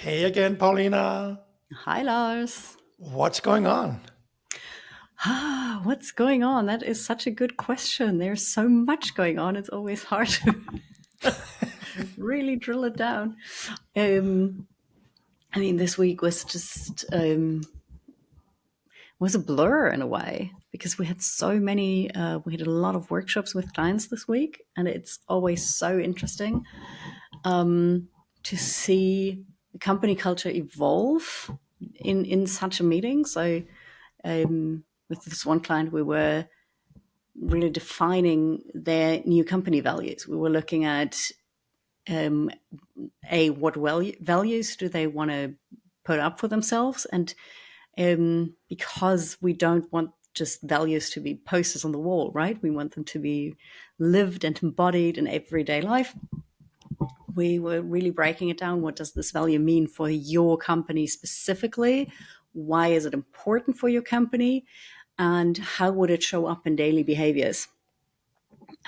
Hey again, Paulina. Hi, Lars. What's going on? What's going on? That is such a good question. There's so much going on. It's always hard to really drill it down. Um, this week was just was a blur in a way because we had so many. We had a lot of workshops with clients this week, and it's always so interesting to see the company culture evolve in such a meeting. So with this one client, we were really defining their new company values. We were looking at what values do they want to put up for themselves, and because we don't want just values to be posters on the wall, right? We want them to be lived and embodied in everyday life. We were really breaking it down. What does this value mean for your company specifically? Why is it important for your company? And how would it show up in daily behaviors?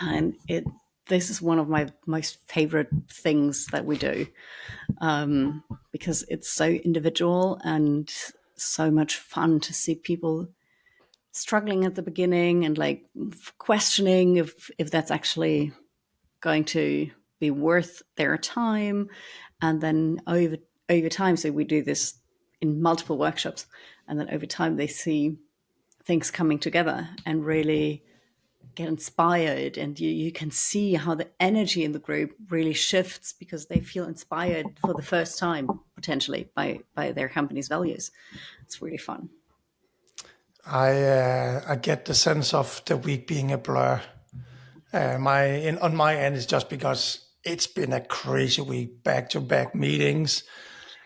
And this is one of my most favorite things that we do, because it's so individual and so much fun to see people struggling at the beginning and like questioning if that's actually going to be worth their time. And then over time, so we do this in multiple workshops, and then over time they see things coming together and really get inspired, and you can see how the energy in the group really shifts because they feel inspired for the first time potentially by their company's values. It's really fun. I get the sense of the week being a blur. On my end, it's just because it's been a crazy week, back-to-back meetings,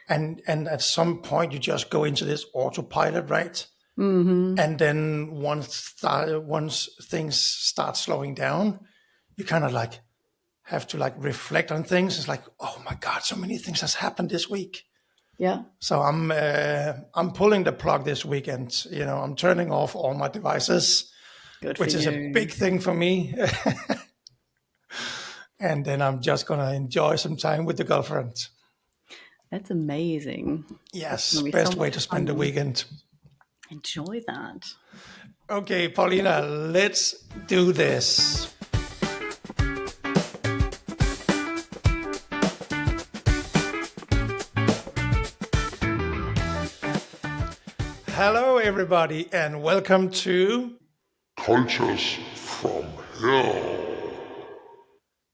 and at some point you just go into this autopilot, right? Mm-hmm. And then once things start slowing down, you kind of like have to like reflect on things. It's like, oh my God, so many things has happened this week. Yeah. So I'm pulling the plug this weekend. I'm turning off all my devices, Good for which is a you. big thing for me. And then I'm just gonna enjoy some time with the girlfriend. That's amazing. That's Yes, gonna be so best way much to spend the fun. weekend. Enjoy that. Okay, Paulina, let's do this. Hello, everybody, and welcome to Cultures from Hell.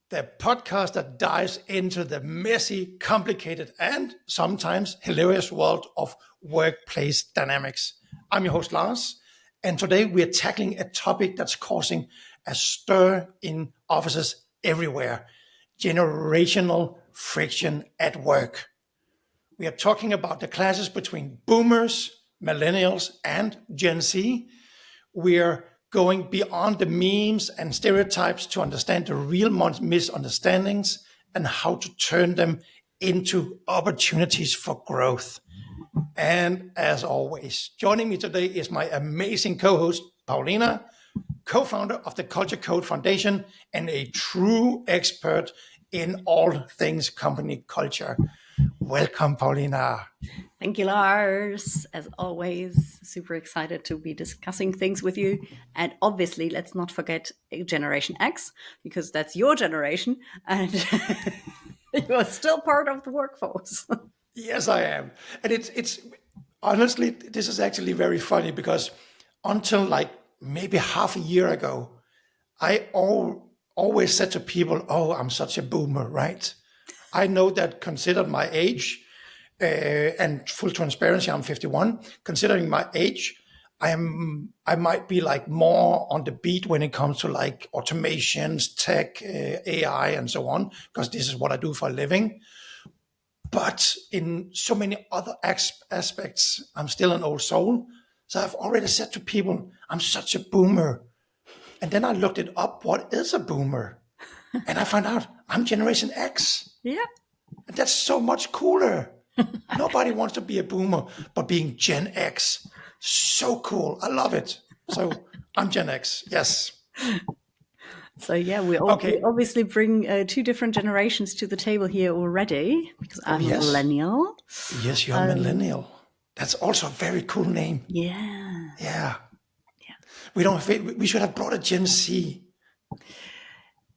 the podcast that dives into the messy, complicated, and sometimes hilarious world of workplace dynamics. I'm your host, Lars, and today we're tackling a topic that's causing a stir in offices everywhere: generational friction at work. We are talking about the clashes between boomers, millennials, and Gen Z. We're going beyond the memes and stereotypes to understand the real misunderstandings and how to turn them into opportunities for growth. And as always, joining me today is my amazing co-host, Paulina, co-founder of the Culture Code Foundation and a true expert in all things company culture. Welcome, Paulina. Thank you, Lars. As always, super excited to be discussing things with you. And obviously, let's not forget Generation X, because that's your generation and you're still part of the workforce. Yes, I am. And it's honestly, this is actually very funny because until like maybe half a year ago, always said to people, "Oh, I'm such a boomer," right? I know that considered my age, and full transparency, I'm 51. Considering my age, I might be like more on the beat when it comes to like automations, tech, AI, and so on, because this is what I do for a living. But in so many other aspects, I'm still an old soul. So I've already said to people, I'm such a boomer. And then I looked it up. What is a boomer? And I found out I'm Generation X. Yeah. And that's so much cooler. Nobody wants to be a boomer, but being Gen X, so cool. I love it. So I'm Gen X. Yes. So yeah, we Okay. obviously bring two different generations to the table here already, because Oh, I'm a yes. millennial. Yes, you're a millennial. That's also a very cool name. Yeah. Yeah. We should have brought a Gen Z.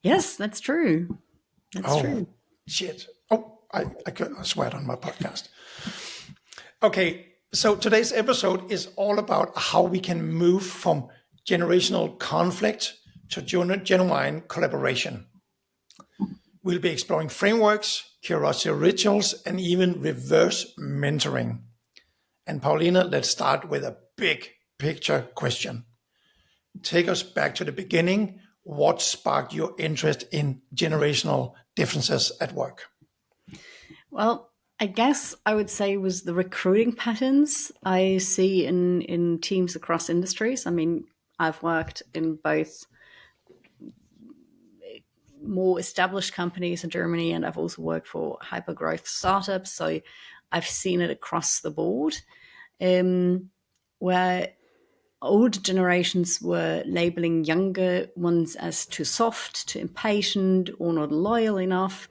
Yes, that's true. That's Oh, true. shit. Oh, I swear it on my podcast. Okay, so today's episode is all about how we can move from generational conflict to genuine collaboration. We'll be exploring frameworks, curiosity rituals, and even reverse mentoring. And Paulina, let's start with a big picture question. Take us back to the beginning. What sparked your interest in generational differences at work? Well, I guess I would say was the recruiting patterns I see in teams across industries. I mean, I've worked in both more established companies in Germany, and I've also worked for hyper growth startups. So I've seen it across the board, where old generations were labeling younger ones as too soft, too impatient, or not loyal enough.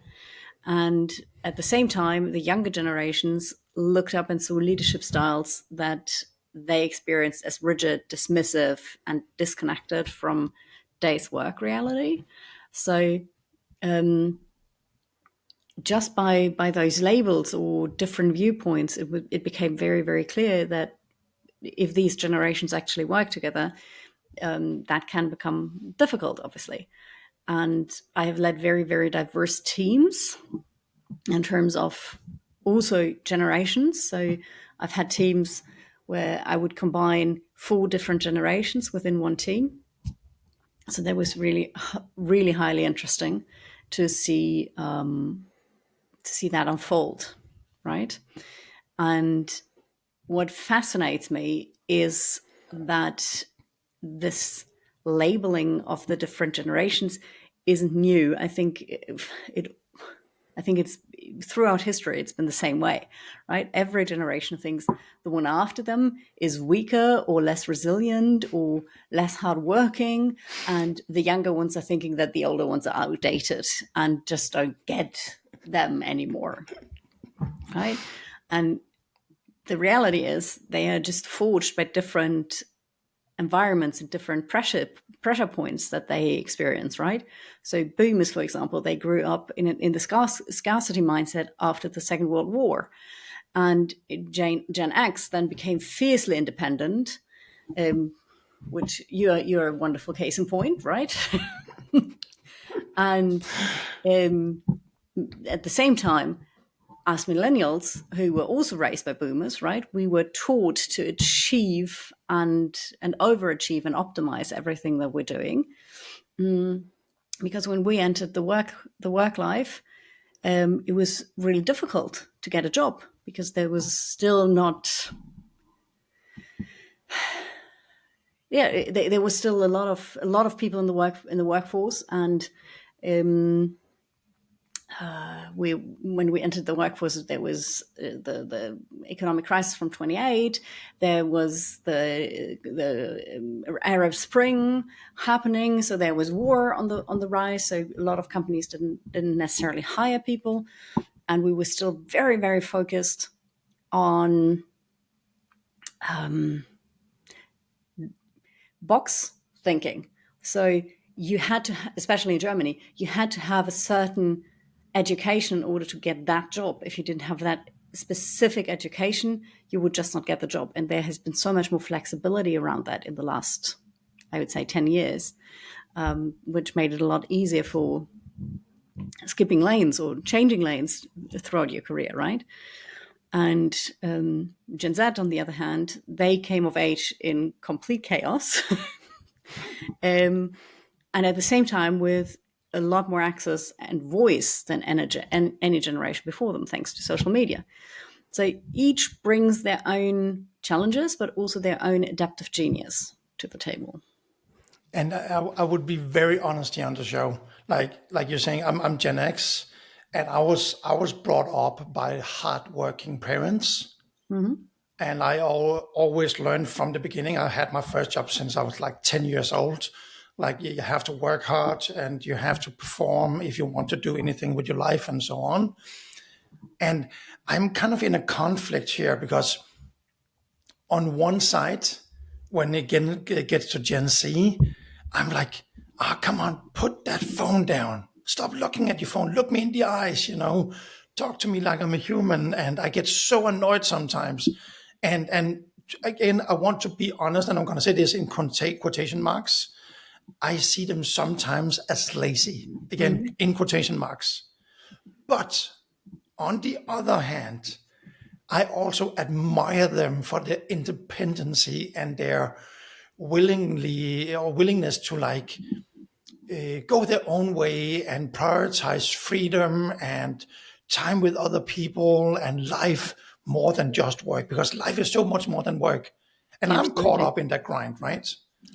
And at the same time, the younger generations looked up and saw leadership styles that they experienced as rigid, dismissive, and disconnected from day's work reality. So just by those labels or different viewpoints, it became very, very clear that if these generations actually work together, that can become difficult, obviously. And I have led very, very diverse teams in terms of also generations. So I've had teams where I would combine 4 different generations within one team. So that was really, really highly interesting to see that unfold, right? And what fascinates me is that this labeling of the different generations isn't new. I think it's throughout history, it's been the same way, right? Every generation thinks the one after them is weaker or less resilient or less hardworking. And the younger ones are thinking that the older ones are outdated and just don't get them anymore, right? And the reality is they are just forged by different environments and different pressure points that they experience, right? So boomers, for example, they grew up in the scarcity mindset after the Second World War, and Gen X then became fiercely independent, which you're a wonderful case in point, right? And at the same time, as millennials who were also raised by boomers, right, we were taught to achieve and overachieve and optimize everything that we're doing. Because when we entered the work life, it was really difficult to get a job because there was still not, there was still a lot of people in the workforce, and when we entered the workforce, there was the economic crisis from 28. There was the Arab Spring happening, so there was war on the rise. So a lot of companies didn't necessarily hire people, and we were still very, very focused on box thinking. So you had to, especially in Germany, you had to have a certain education in order to get that job. If you didn't have that specific education, you would just not get the job. And there has been so much more flexibility around that in the last, I would say, 10 years, which made it a lot easier for skipping lanes or changing lanes throughout your career, right? And Gen Z, on the other hand, they came of age in complete chaos. And at the same time with a lot more access and voice than any generation before them, thanks to social media. So each brings their own challenges, but also their own adaptive genius to the table. And I would be very honest here on the show. Like you're saying, I'm Gen X, and I was brought up by hardworking parents. Mm-hmm. And I always learned from the beginning. I had my first job since I was like 10 years old. like you have to work hard and you have to perform if you want to do anything with your life and so on. And I'm kind of in a conflict here because on one side, when it gets to Gen Z, I'm like, come on, put that phone down. Stop looking at your phone. Look me in the eyes, talk to me like I'm a human. And I get so annoyed sometimes. And again, I want to be honest, and I'm going to say this in quotation marks. I see them sometimes as lazy, again, in quotation marks. But on the other hand, I also admire them for their independency and their willingness to go their own way and prioritize freedom and time with other people and life more than just work, because life is so much more than work. And I'm caught up in that grind, right?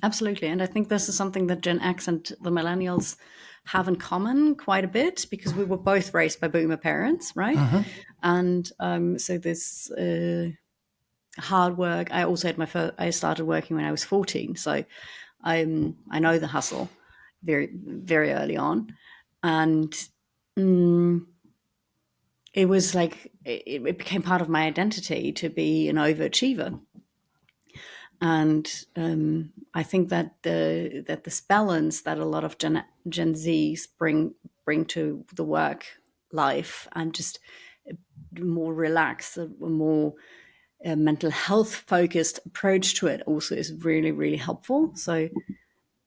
Absolutely. And I think this is something that Gen X and the millennials have in common quite a bit, because we were both raised by boomer parents, right? And so this hard work. I also had I started working when I was 14. So I know the hustle very, very early on. And it was like, it became part of my identity to be an overachiever. And I think that this balance that a lot of Gen Zs bring to the work life, and just more relaxed, a more mental health focused approach to it, also is really, really helpful. So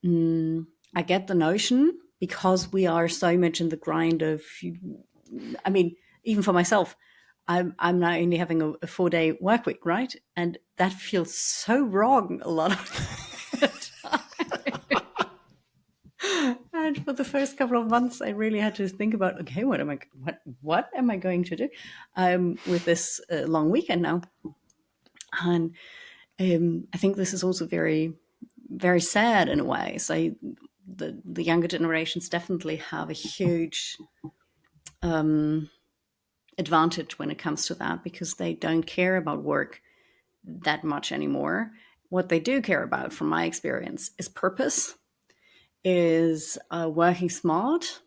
I get the notion, because we are so much in the grind of, I mean, even for myself, I'm now only having a 4-day work week, right? And that feels so wrong a lot of the time. And for the first couple of months, I really had to think about, okay, what am I going to do with this long weekend now? And I think this is also very, very sad in a way. So the younger generations definitely have a huge advantage when it comes to that, because they don't care about work that much anymore. What they do care about, from my experience, is purpose, is working smart,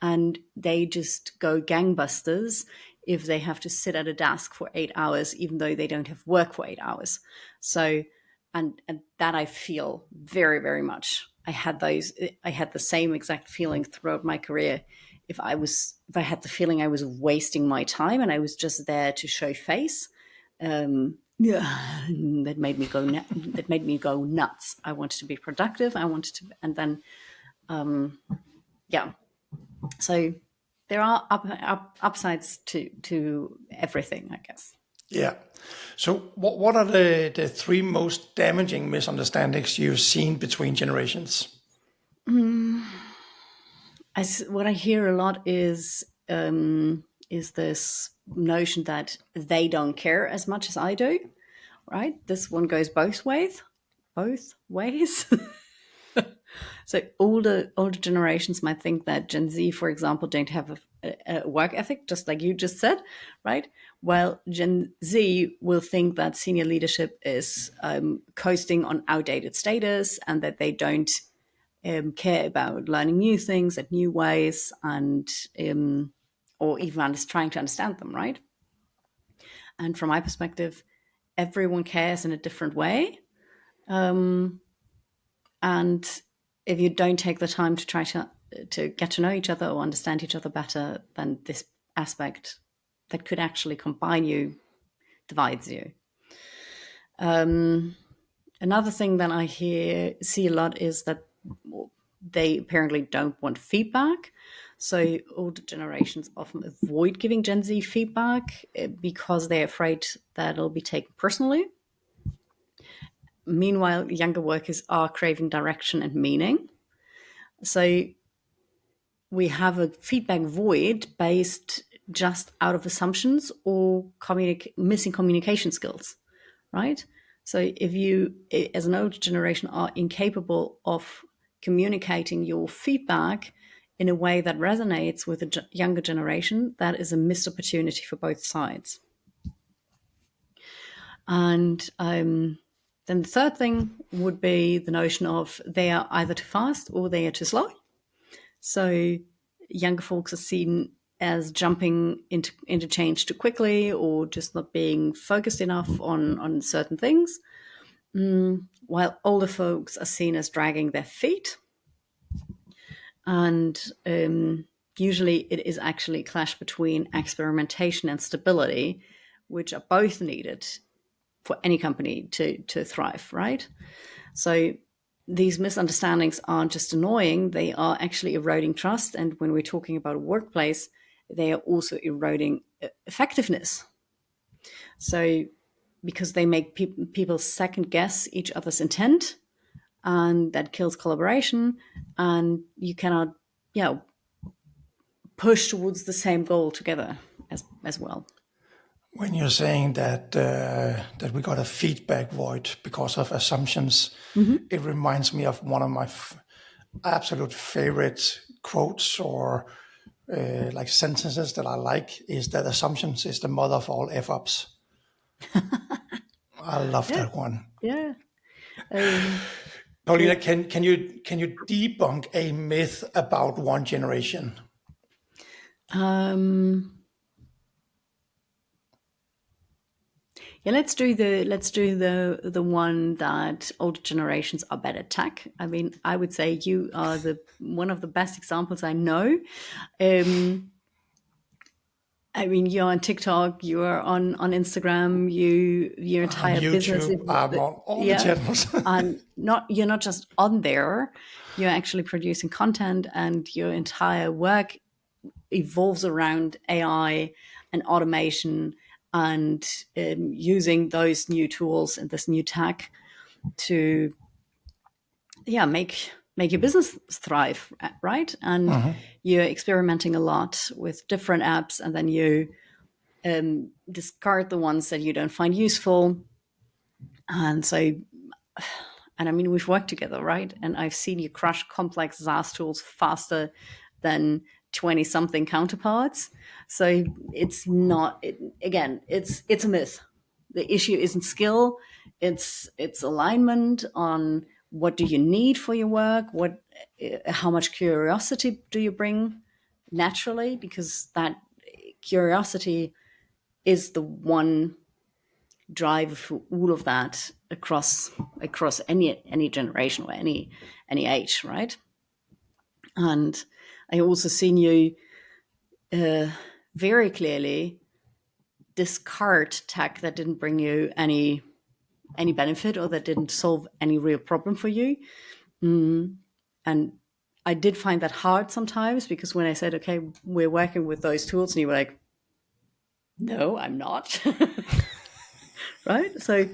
and they just go gangbusters if they have to sit at a desk for 8 hours, even though they don't have work for 8 hours. So, and that I feel very, very much. I had the same exact feeling throughout my career. If I had the feeling I was wasting my time and I was just there to show face, that made me go nuts. I wanted to be productive. And then, So there are upsides to everything, I guess. Yeah. So what are the three most damaging misunderstandings you've seen between generations? What I hear a lot is this notion that they don't care as much as I do, right? This one goes both ways. So older generations might think that Gen Z, for example, don't have a work ethic, just like you just said, right? While Gen Z will think that senior leadership is coasting on outdated status, and that they don't care about learning new things and new ways, and or even trying to understand them, right? And from my perspective, everyone cares in a different way. And if you don't take the time to try to get to know each other or understand each other better, then this aspect that could actually combine you divides you. Another thing that I see a lot is that they apparently don't want feedback. So older generations often avoid giving Gen Z feedback because they're afraid that it'll be taken personally. Meanwhile, younger workers are craving direction and meaning. So we have a feedback void based just out of assumptions or missing communication skills, right? So if you, as an older generation, are incapable of communicating your feedback in a way that resonates with the younger generation, that is a missed opportunity for both sides. And Then the third thing would be the notion of they are either too fast or they are too slow. So younger folks are seen as jumping into change too quickly, or just not being focused enough on certain things, while older folks are seen as dragging their feet. And usually it is actually a clash between experimentation and stability, which are both needed for any company to thrive, right? So these misunderstandings aren't just annoying, they are actually eroding trust. And when we're talking about a workplace, they are also eroding effectiveness. So because they make people second guess each other's intent, and that kills collaboration, and you cannot, push towards the same goal together as well. When you're saying that we got a feedback void because of assumptions, it reminds me of one of my absolute favorite quotes or like sentences that I like, is that assumptions is the mother of all F-ups. I love that one. Yeah. Paulina, can you debunk a myth about one generation? Yeah, let's do the one that older generations are better at tech. I mean, I would say you are one of the best examples I know. I mean, you're on TikTok, you're on Instagram, your entire business is I'm on all the channels. and you're not just on there, you're actually producing content, and your entire work evolves around AI and automation, and using those new tools and this new tech to make your business thrive, right? And you're experimenting a lot with different apps, and then you discard the ones that you don't find useful. And so, and I mean, we've worked together, right? And I've seen you crush complex SaaS tools faster than 20 something counterparts. So it's not, again, it's a myth. The issue isn't skill, it's alignment on what do you need for your work, how much curiosity do you bring naturally, because that curiosity is the one drive for all of that across any generation or any age, right? And I also seen you very clearly discard tech that didn't bring you any benefit, or that didn't solve any real problem for you. And I did find that hard sometimes, because when I said, okay, we're working with those tools, and you were like, no, I'm not. Right? So,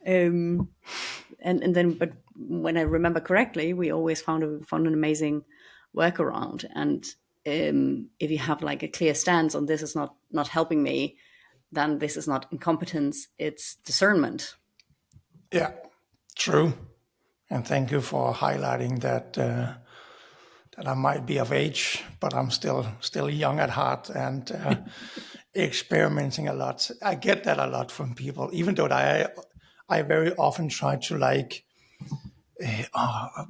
and then, but when I remember correctly, we always found an amazing workaround. And if you have like a clear stance on this is not helping me, then this is not incompetence, it's discernment. Yeah, true. And thank you for highlighting that that I might be of age, but I'm still young at heart and experimenting a lot. I get that a lot from people, even though I very often try to like,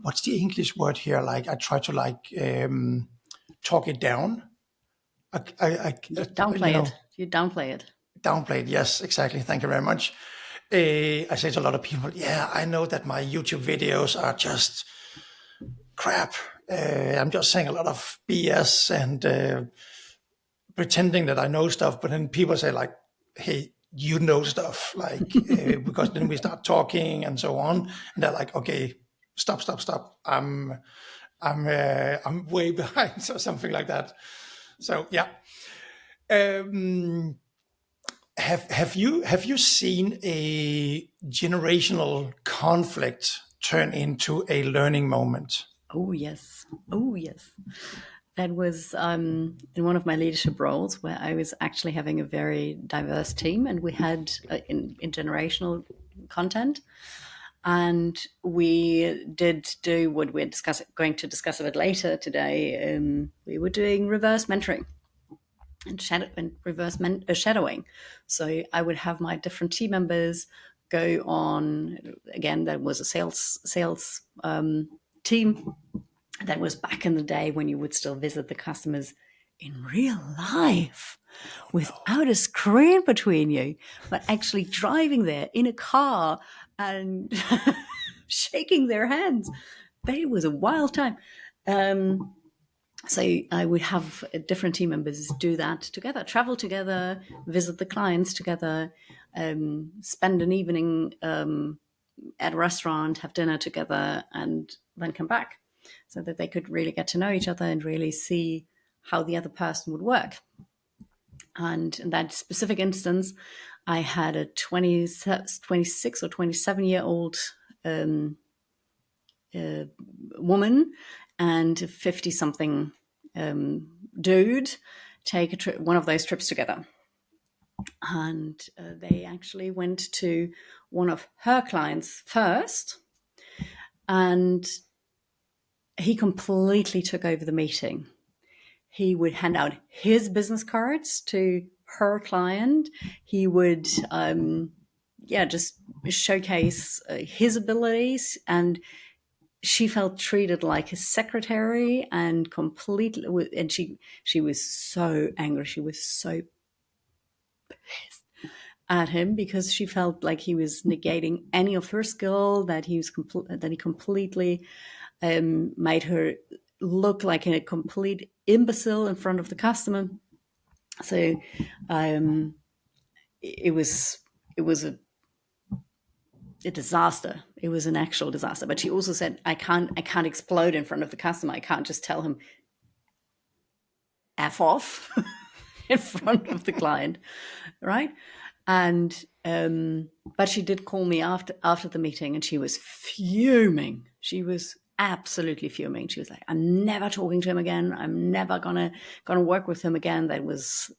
what's the English word here? Like I try to like talk it down. Downplay it. You downplay it. Downplay it. Yes, exactly. Thank you very much. I say to a lot of people, yeah, I know that my YouTube videos are just crap. I'm just saying a lot of BS and pretending that I know stuff. But then people say like, hey, you know stuff, like because then we start talking and so on, and they're like, okay, stop. I'm way behind or something like that. So yeah. Have you seen a generational conflict turn into a learning moment? Oh yes. That was in one of my leadership roles, where I was actually having a very diverse team, and we had in generational content, and we did do what we're going to discuss a bit later today. We were doing reverse mentoring and reverse shadowing. So I would have my different team members go on again. There was a sales team. That was back in the day when you would still visit the customers in real life without a screen between you, but actually driving there in a car and shaking their hands. But it was a wild time. So I would have different team members do that together, travel together, visit the clients together, spend an evening at a restaurant, have dinner together, and then come back, so that they could really get to know each other and really see how the other person would work. And in that specific instance, I had a 26 or 27-year-old woman and a 50-something dude take one of those trips together. And they actually went to one of her clients first, and he completely took over the meeting. He would hand out his business cards to her client. He would, just showcase his abilities, and she felt treated like his secretary, and completely. And she was so angry. She was so pissed at him because she felt like he was negating any of her skill. That he completely made her look like a complete imbecile in front of the customer. So it was a disaster. It was an actual disaster. But she also said, I can't explode in front of the customer. I can't just tell him F off in front of the client, right? And but she did call me after the meeting, and she was fuming. She was absolutely fuming. She was like, I'm never talking to him again. I'm never gonna work with him again. That was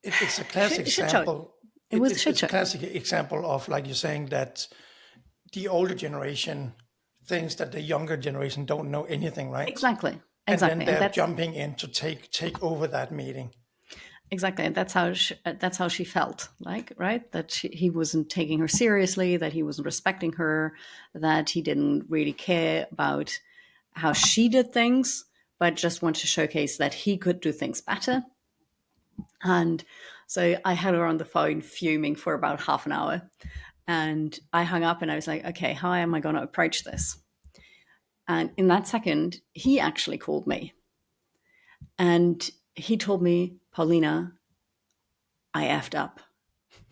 It's a classic example. It's a classic example of, like you're saying, that the older generation thinks that the younger generation don't know anything, right? Exactly. And then they're jumping in to take over that meeting. Exactly, and that's how she felt, like, right? That he wasn't taking her seriously, that he wasn't respecting her, that he didn't really care about how she did things, but just wanted to showcase that he could do things better. And so I had her on the phone fuming for about half an hour, and I hung up and I was like, okay, how am I going to approach this? And in that second, he actually called me, and he told me, Paulina, I effed up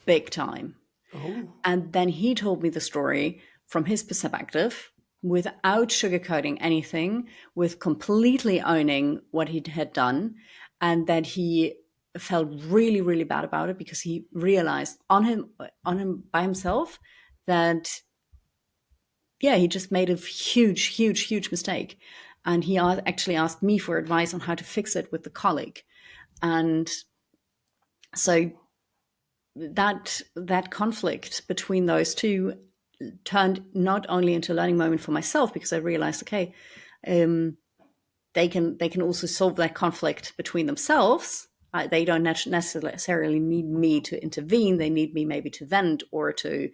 big time. Oh. And then he told me the story from his perspective, without sugarcoating anything, with completely owning what he had done, and that he felt really, really bad about it because he realized on him by himself that, he just made a huge mistake. And he actually asked me for advice on how to fix it with the colleague. And so that conflict between those two turned not only into a learning moment for myself, because I realized, okay, they can also solve that conflict between themselves. They don't necessarily need me to intervene. They need me maybe to vent or to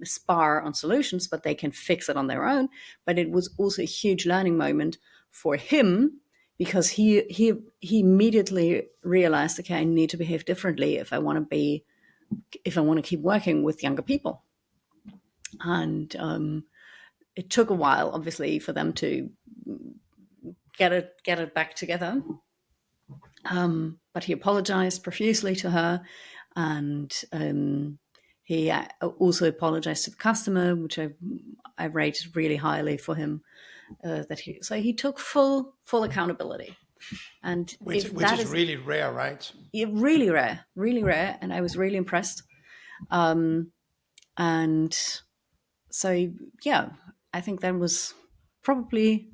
spar on solutions, but they can fix it on their own. But it was also a huge learning moment for him, because he immediately realized, okay, I need to behave differently if I want to keep working with younger people. And it took a while, obviously, for them to get it back together. But he apologized profusely to her, and he also apologized to the customer, which I rated really highly for him. So he took full accountability, and which is really rare, right? Really rare, and I was really impressed. And so I think that was probably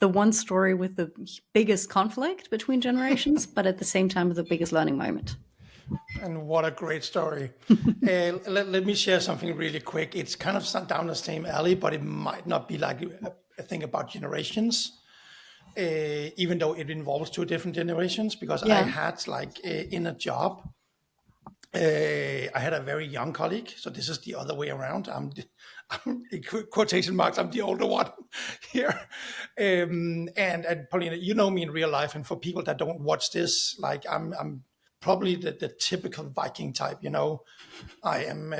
the one story with the biggest conflict between generations, but at the same time the biggest learning moment. And what a great story. Let me share something really quick. It's kind of down the same alley, but it might not be like a thing about generations. even though it involves two different generations, because I Yeah. had like in a job, I had a very young colleague, so this is the other way around. I'm in quotation marks. I'm the older one here, and Paulina, you know me in real life, and for people that don't watch this, like I'm probably the typical Viking type. You know, I'm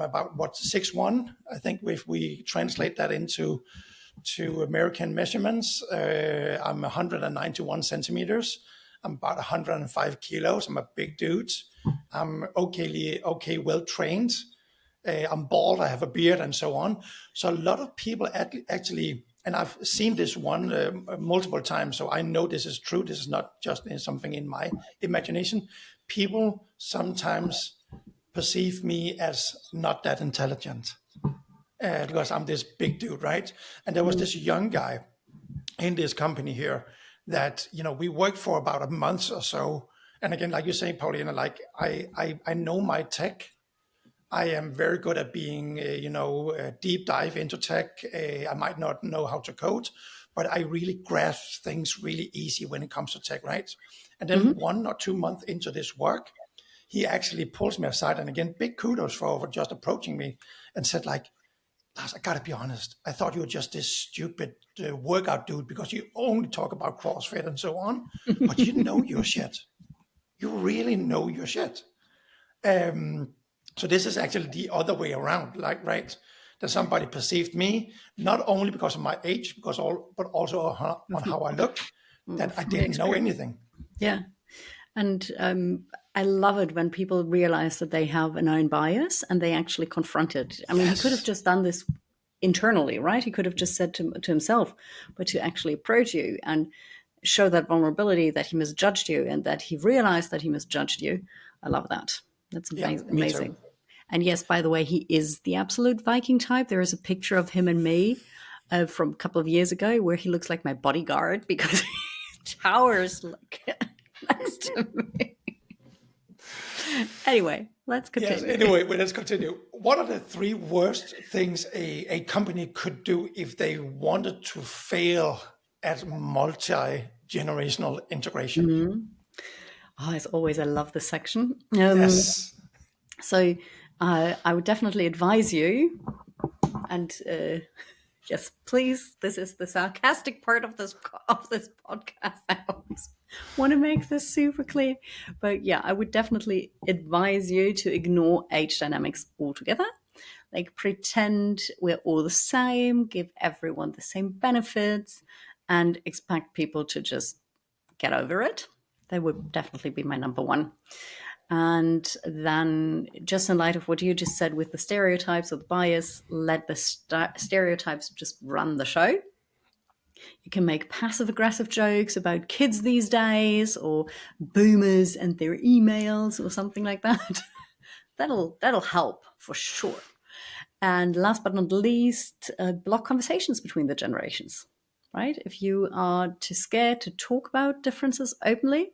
about what 6'1". I think if we translate that into American measurements, I'm 191 centimeters. I'm about 105 kilos. I'm a big dude. I'm okay, well trained. I'm bald. I have a beard, and so on. So a lot of people actually, and I've seen this one multiple times, so I know this is true. This is not just something in my imagination. People sometimes perceive me as not that intelligent because I'm this big dude, right? And there was this young guy in this company here that, you know, we worked for about a month or so. And again, like you say, Paulina, like I know my tech. I am very good at being, deep dive into tech. I might not know how to code, but I really grasp things really easy when it comes to tech, right? And then 1 or 2 months into this work, he actually pulls me aside, and again, big kudos for just approaching me and said, like, Lars, I gotta be honest. I thought you were just this stupid workout dude because you only talk about CrossFit and so on, but you know your shit. You really know your shit. So this is actually the other way around, like, right? That somebody perceived me not only because of my age, but also on how I look, that I didn't know anything. Yeah. And I love it when people realize that they have an own bias and they actually confront it. I mean, he could have just done this internally, right? He could have just said to himself, but to actually approach you and show that vulnerability that he misjudged you and that he realized that he misjudged you. I love that. That's amazing. And yes, by the way, he is the absolute Viking type. There is a picture of him and me from a couple of years ago where he looks like my bodyguard because he towers like next to me. Anyway, let's continue. Yes, anyway, well, let's continue. What are the 3 worst things a company could do if they wanted to fail at multi-generational integration? Oh, as always, I love this section. Yes. So I would definitely advise you, and yes, please, this is the sarcastic part of this podcast. I always want to make this super clear. But yeah, I would definitely advise you to ignore age dynamics altogether. Like pretend we're all the same, give everyone the same benefits, and expect people to just get over it. That would definitely be my number one. And then, just in light of what you just said with the stereotypes or the bias, let the stereotypes just run the show. You can make passive aggressive jokes about kids these days or boomers and their emails or something like that. That'll help for sure. And last but not least, block conversations between the generations, right? If you are too scared to talk about differences openly,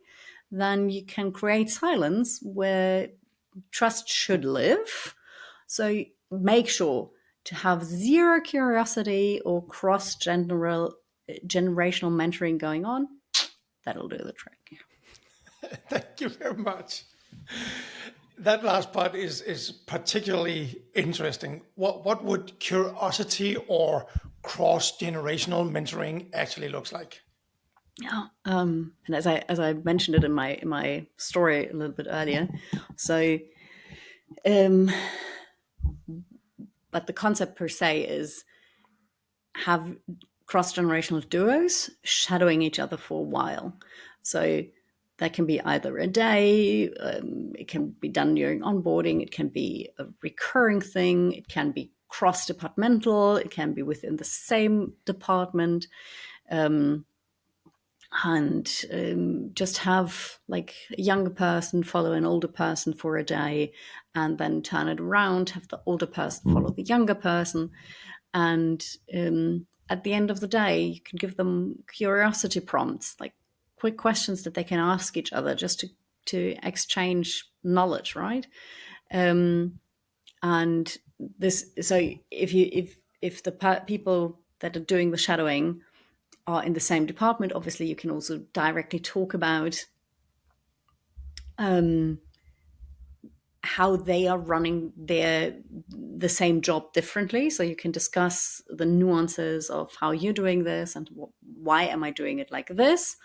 then you can create silence where trust should live. So make sure to have zero curiosity or generational mentoring going on. That'll do the trick. Thank you very much. That last part is particularly interesting. What would curiosity or cross-generational mentoring actually looks like? Yeah, and as I mentioned it in my story a little bit earlier, so, but the concept per se is have cross generational duos shadowing each other for a while. So that can be either a day, it can be done during onboarding, it can be a recurring thing, it can be cross departmental, it can be within the same department. And just have like a younger person follow an older person for a day and then turn it around, have the older person follow the younger person. And at the end of the day, you can give them curiosity prompts, like quick questions that they can ask each other just to exchange knowledge, right? And this, so if the people that are doing the shadowing are in the same department, obviously you can also directly talk about how they are running the same job differently. So you can discuss the nuances of how you're doing this and why am I doing it like this.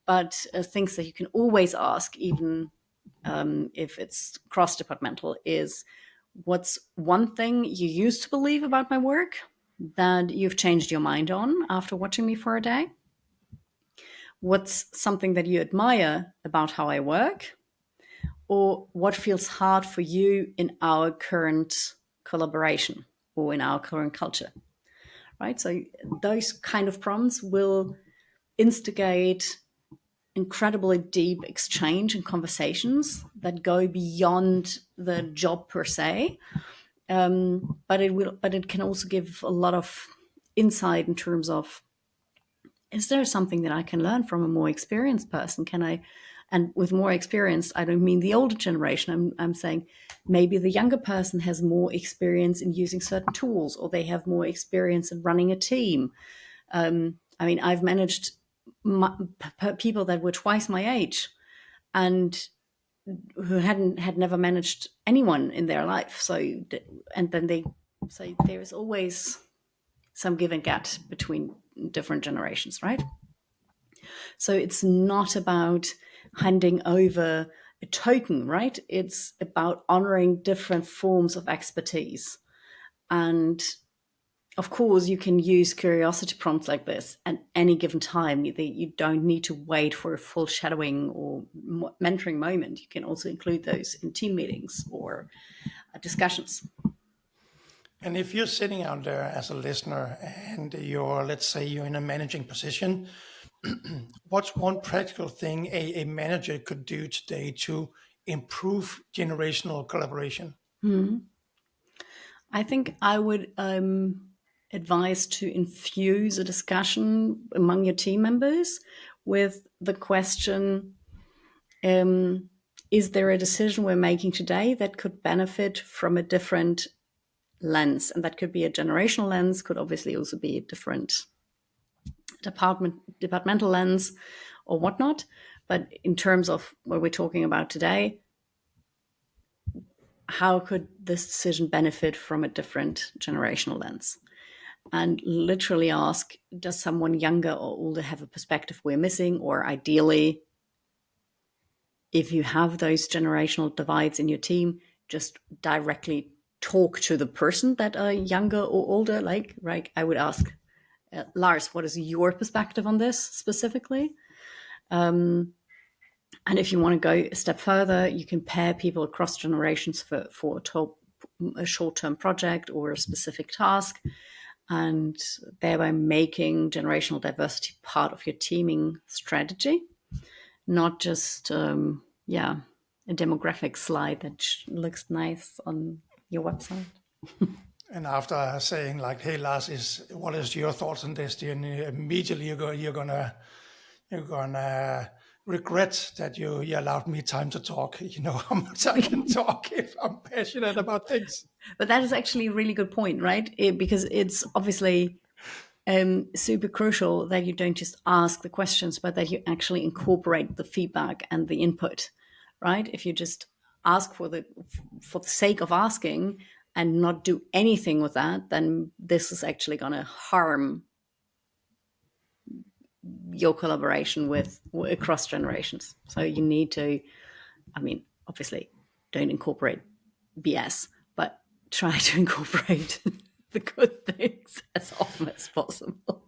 But things that you can always ask, even if it's cross-departmental, is what's one thing you used to believe about my work that you've changed your mind on after watching me for a day? What's something that you admire about how I work? Or what feels hard for you in our current collaboration or in our current culture, right? So those kind of prompts will instigate incredibly deep exchange and conversations that go beyond the job per se. But it can also give a lot of insight in terms of, is there something that I can learn from a more experienced person? Can I, and with more experience, I don't mean the older generation. I'm saying maybe the younger person has more experience in using certain tools, or they have more experience in running a team. I mean, I've managed people that were twice my age and who had never managed anyone in their life. So, and then so there's always some give and get between different generations, right? So it's not about handing over a token, right? It's about honoring different forms of expertise. And of course, you can use curiosity prompts like this at any given time. You don't need to wait for a full shadowing or mentoring moment. You can also include those in team meetings or discussions. And if you're sitting out there as a listener and let's say you're in a managing position, what's one practical thing a manager could do today to improve generational collaboration? I think I would advise to infuse a discussion among your team members with the question, is there a decision we're making today that could benefit from a different lens? And that could be a generational lens, could obviously also be a different departmental lens or whatnot. But in terms of what we're talking about today, how could this decision benefit from a different generational lens? And literally ask, does someone younger or older have a perspective we're missing? Or ideally, if you have those generational divides in your team, just directly talk to the person that are younger or older. Like, right, I would ask, Lars, what is your perspective on this specifically? And if you want to go a step further, you can pair people across generations for a short-term project or a specific task, and thereby making generational diversity part of your teaming strategy, not just a demographic slide that looks nice on your website. And after saying like, "Hey, Lars, what is your thoughts on this?" Immediately you're gonna regret that you allowed me time to talk. You know how much I can talk if I'm passionate about things. But that is actually a really good point, right? Because it's obviously super crucial that you don't just ask the questions, but that you actually incorporate the feedback and the input, right? If you just ask for the sake of asking and not do anything with that, then this is actually going to harm your collaboration with across generations. So you need to, I mean, obviously don't incorporate BS, but try to incorporate the good things as often as possible.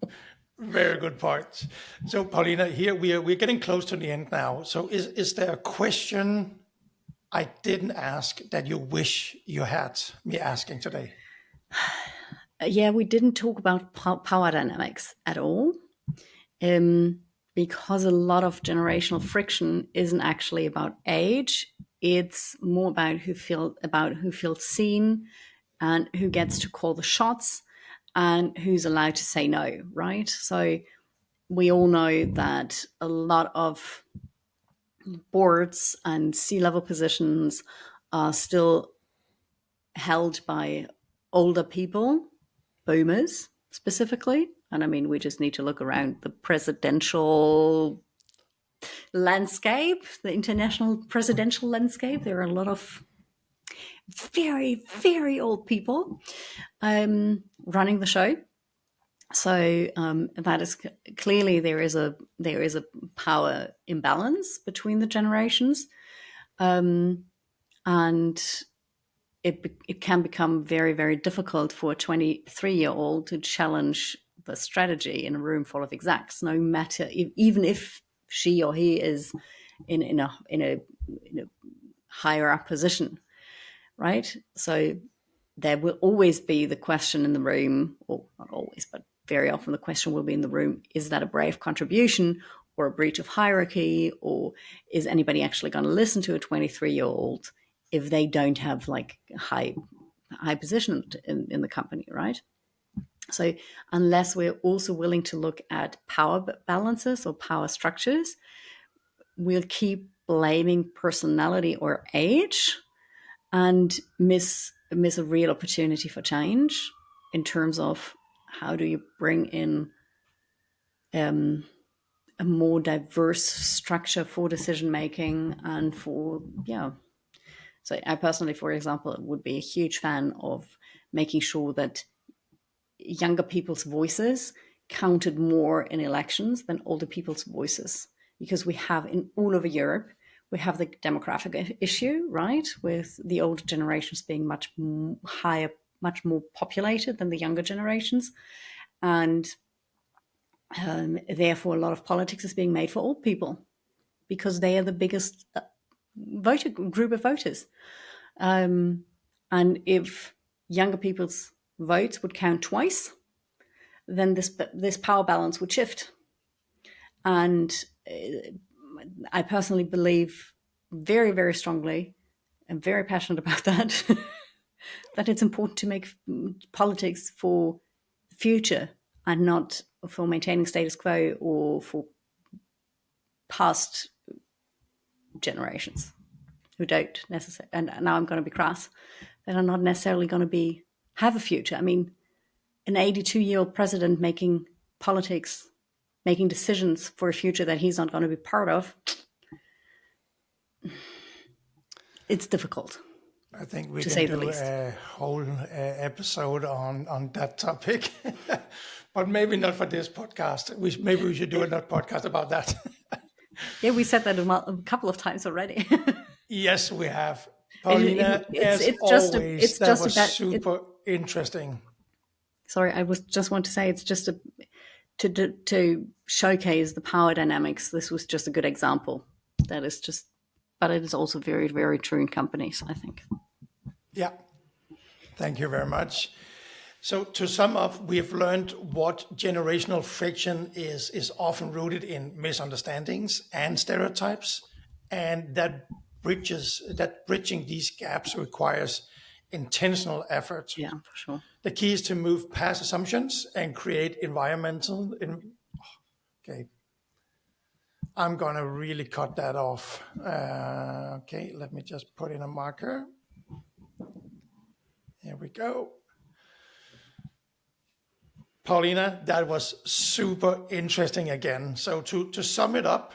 Very good point. So, Paulina, here we're getting close to the end now. So, is there a question I didn't ask that you wish you had me asking today? Yeah, we didn't talk about power dynamics at all, because a lot of generational friction isn't actually about age. It's more about who feels seen and who gets to call the shots and who's allowed to say no, right? So we all know that a lot of boards and C-level positions are still held by older people, boomers specifically. And I mean, we just need to look around the presidential landscape, the international presidential landscape. There are a lot of very, very old people running the show. So that is clearly there is a power imbalance between the generations, and it can become very, very difficult for a 23-year-old to challenge the strategy in a room full of execs, no matter even if she or he is in a higher up position, right? So there will always be the question in the room, or not always, but very often the question will be in the room, is that a brave contribution or a breach of hierarchy, or is anybody actually going to listen to a 23-year-old if they don't have like high position in the company, right? So unless we're also willing to look at power balances or power structures, we'll keep blaming personality or age and miss a real opportunity for change in terms of how do you bring in a more diverse structure for decision making and for So I personally, for example, would be a huge fan of making sure that younger people's voices counted more in elections than older people's voices, because we have in all over Europe, we have the demographic issue, right, with the older generations being much higher, much more populated than the younger generations, and therefore a lot of politics is being made for old people because they are the biggest group of voters. And if younger people's votes would count twice, then this power balance would shift. And I personally believe very, very strongly, and very passionate about that, that it's important to make politics for the future and not for maintaining status quo or for past generations who don't necessarily, and now I'm going to be crass, that are not necessarily going to have a future. I mean, an 82-year-old president making politics, making decisions for a future that he's not going to be part of, it's difficult. I think we can do a whole episode on that topic, but maybe not for this podcast. Maybe we should do another podcast about that. Yeah, we said that a couple of times already. Yes, we have. Paulina, that was super interesting. Sorry, I just want to say it's just to showcase the power dynamics. This was just a good example. That is just, but it is also very, very true in companies, I think. Yeah, thank you very much. So to sum up, we have learned what generational friction is often rooted in misunderstandings and stereotypes, and that bridging these gaps requires intentional effort. Yeah, for sure. The key is to move past assumptions and create okay. I'm going to really cut that off. Okay, let me just put in a marker. Here we go. Paulina, that was super interesting again. So to sum it up,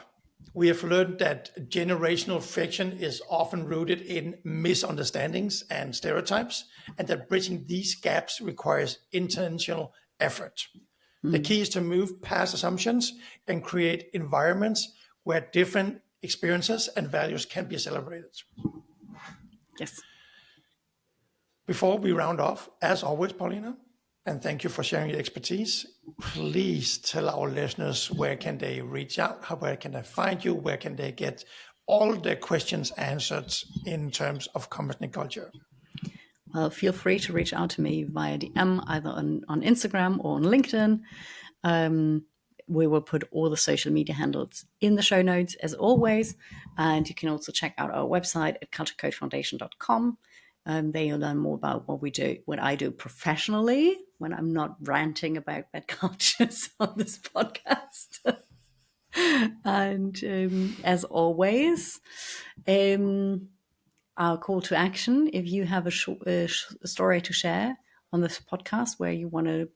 we have learned that generational friction is often rooted in misunderstandings and stereotypes, and that bridging these gaps requires intentional effort. The key is to move past assumptions and create environments where different experiences and values can be celebrated. Yes. Before we round off, as always, Paulina, and thank you for sharing your expertise, please tell our listeners where can they reach out, where can they find you, where can they get all their questions answered in terms of company culture. Well, feel free to reach out to me via DM, either on Instagram or on LinkedIn. We will put all the social media handles in the show notes, as always. And you can also check out our website at culturecodefoundation.com. There you'll learn more about what I do professionally when I'm not ranting about bad cultures on this podcast. And as always, our call to action, if you have a story to share on this podcast where you want to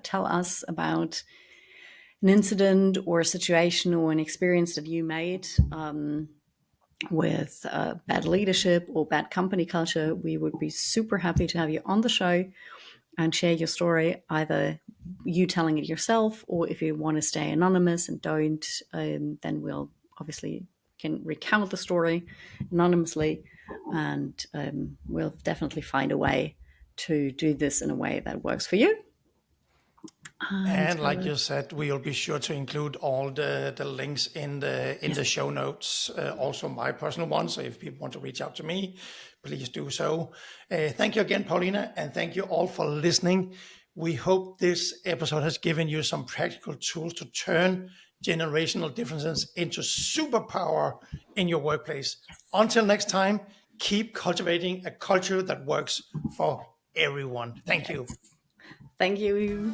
tell us about an incident or a situation or an experience that you made with bad leadership or bad company culture. We would be super happy to have you on the show and share your story, either you telling it yourself, or if you want to stay anonymous and don't, then we'll obviously can recount the story anonymously, and we'll definitely find a way to do this in a way that works for you. And like you said, we'll be sure to include all the links in the show notes, also my personal one. So if people want to reach out to me, please do so. Thank you again, Paulina, and thank you all for listening. We hope this episode has given you some practical tools to turn generational differences into superpower in your workplace. Until next time, keep cultivating a culture that works for everyone. Thank you. Thank you.